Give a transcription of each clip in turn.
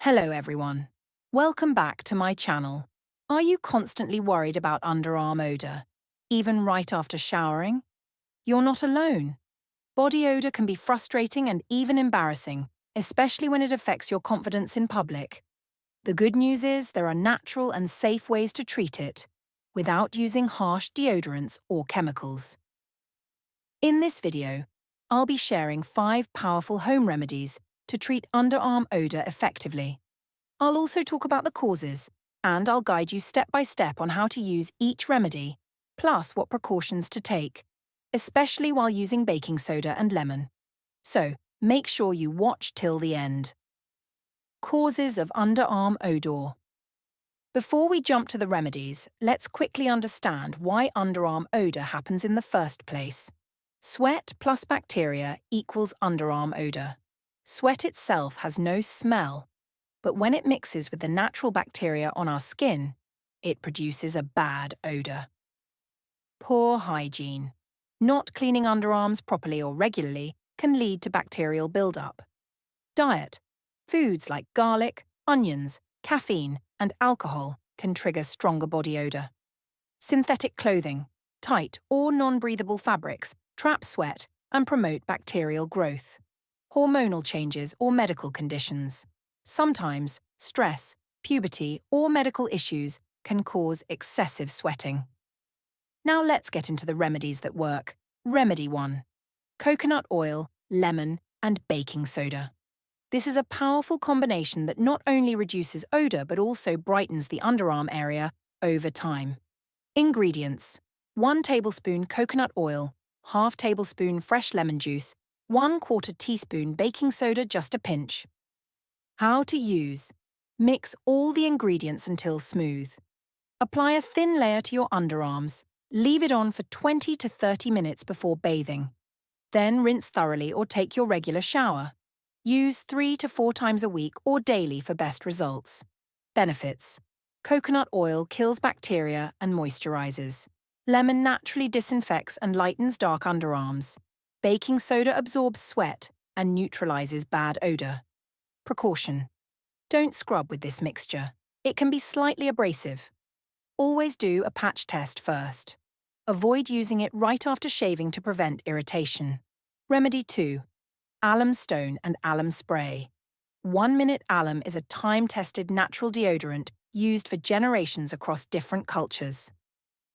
Hello everyone. Welcome back to my channel. Are you constantly worried about underarm odor, even right after showering? You're not alone. Body odor can be frustrating and even embarrassing, especially when it affects your confidence in public. The good news is there are natural and safe ways to treat it, without using harsh deodorants or chemicals. In this video, I'll be sharing 5 powerful home remedies to treat underarm odor effectively. I'll also talk about the causes, and I'll guide you step by step on how to use each remedy, plus what precautions to take, especially while using baking soda and lemon. So, make sure you watch till the end. Causes of underarm odor. Before we jump to the remedies, let's quickly understand why underarm odor happens in the first place. Sweat plus bacteria equals underarm odor. Sweat itself has no smell, but when it mixes with the natural bacteria on our skin, it produces a bad odor. Poor hygiene. Not cleaning underarms properly or regularly can lead to bacterial buildup. Diet. Foods like garlic, onions, caffeine, and alcohol can trigger stronger body odor. Synthetic clothing, tight or non-breathable fabrics trap sweat and promote bacterial growth. Hormonal changes or medical conditions. Sometimes, stress, puberty, or medical issues can cause excessive sweating. Now let's get into the remedies that work. Remedy 1. Coconut oil, lemon, and baking soda. This is a powerful combination that not only reduces odor but also brightens the underarm area over time. Ingredients: 1 tablespoon coconut oil, ½ tablespoon fresh lemon juice, 1/4 teaspoon baking soda, just a pinch. How to use. Mix all the ingredients until smooth. Apply a thin layer to your underarms. Leave it on for 20 to 30 minutes before bathing. Then rinse thoroughly or take your regular shower. Use 3 to 4 times a week or daily for best results. Benefits: coconut oil kills bacteria and moisturizes. Lemon naturally disinfects and lightens dark underarms. Baking soda absorbs sweat and neutralizes bad odor. Precaution: don't scrub with this mixture. It can be slightly abrasive. Always do a patch test first. Avoid using it right after shaving to prevent irritation. Remedy 2. Alum Stone and Alum Spray. 1-minute alum is a time-tested natural deodorant used for generations across different cultures.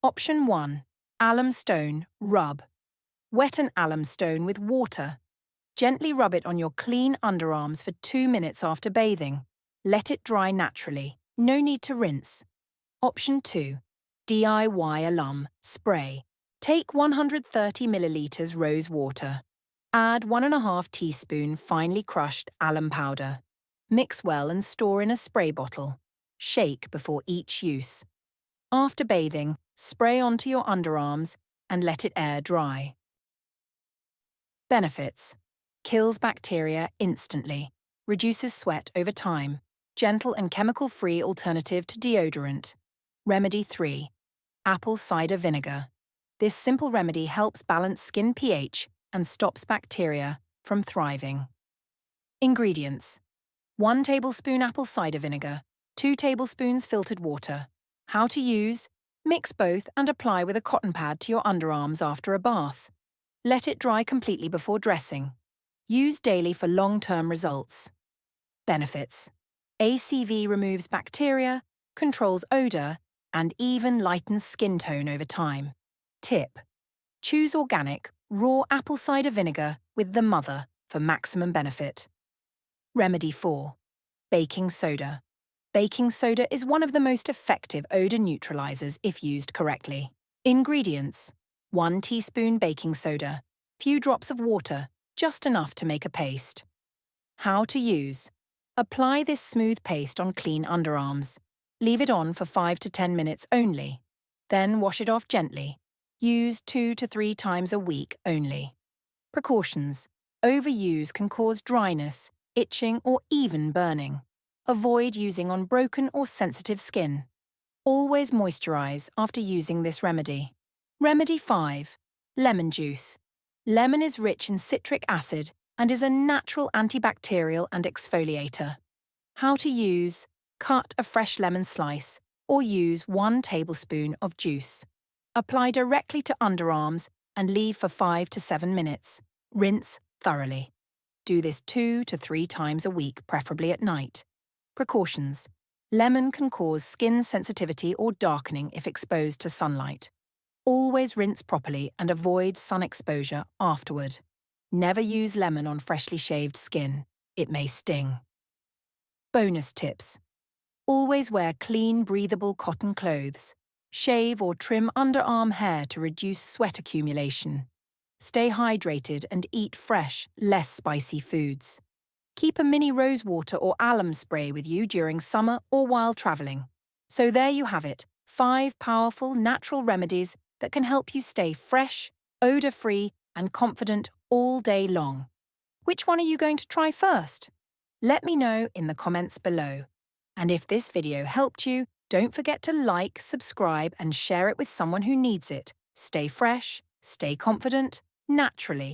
Option 1. Alum Stone, rub. Wet an alum stone with water. Gently rub it on your clean underarms for 2 minutes after bathing. Let it dry naturally. No need to rinse. Option 2. DIY Alum, spray. Take 130 milliliters rose water. Add 1½ teaspoon finely crushed alum powder. Mix well and store in a spray bottle. Shake before each use. After bathing, spray onto your underarms and let it air dry. Benefits: kills bacteria instantly, reduces sweat over time, gentle and chemical-free alternative to deodorant. Remedy 3. Apple cider vinegar. This simple remedy helps balance skin pH and stops bacteria from thriving. Ingredients: 1 tablespoon apple cider vinegar, 2 tablespoons filtered water. How to use: mix both and apply with a cotton pad to your underarms after a bath. Let it dry completely before dressing. Use daily for long-term results. Benefits: ACV removes bacteria, controls odor, and even lightens skin tone over time. Tip: choose organic, raw apple cider vinegar with the mother for maximum benefit. Remedy 4. Baking soda. Baking soda is one of the most effective odor neutralizers if used correctly. Ingredients: 1 teaspoon baking soda, few drops of water, just enough to make a paste. How to use. Apply this smooth paste on clean underarms. Leave it on for 5 to 10 minutes only. Then wash it off gently. Use 2 to 3 times a week only. Precautions: overuse can cause dryness, itching, or even burning. Avoid using on broken or sensitive skin. Always moisturize after using this remedy. Remedy 5. Lemon juice. Lemon is rich in citric acid and is a natural antibacterial and exfoliator. How to use: cut a fresh lemon slice or use 1 tablespoon of juice. Apply directly to underarms and leave for 5 to 7 minutes. Rinse thoroughly. Do this 2 to 3 times a week, preferably at night. Precautions: lemon can cause skin sensitivity or darkening if exposed to sunlight. Always rinse properly and avoid sun exposure afterward. Never use lemon on freshly shaved skin. It may sting. Bonus tips: always wear clean, breathable cotton clothes. Shave or trim underarm hair to reduce sweat accumulation. Stay hydrated and eat fresh, less spicy foods. Keep a mini rosewater or alum spray with you during summer or while traveling. So there you have it, 5 powerful natural remedies that can help you stay fresh, odor-free, and confident all day long. Which one are you going to try first? Let me know in the comments below. And if this video helped you, don't forget to like, subscribe, and share it with someone who needs it. Stay fresh, stay confident, naturally.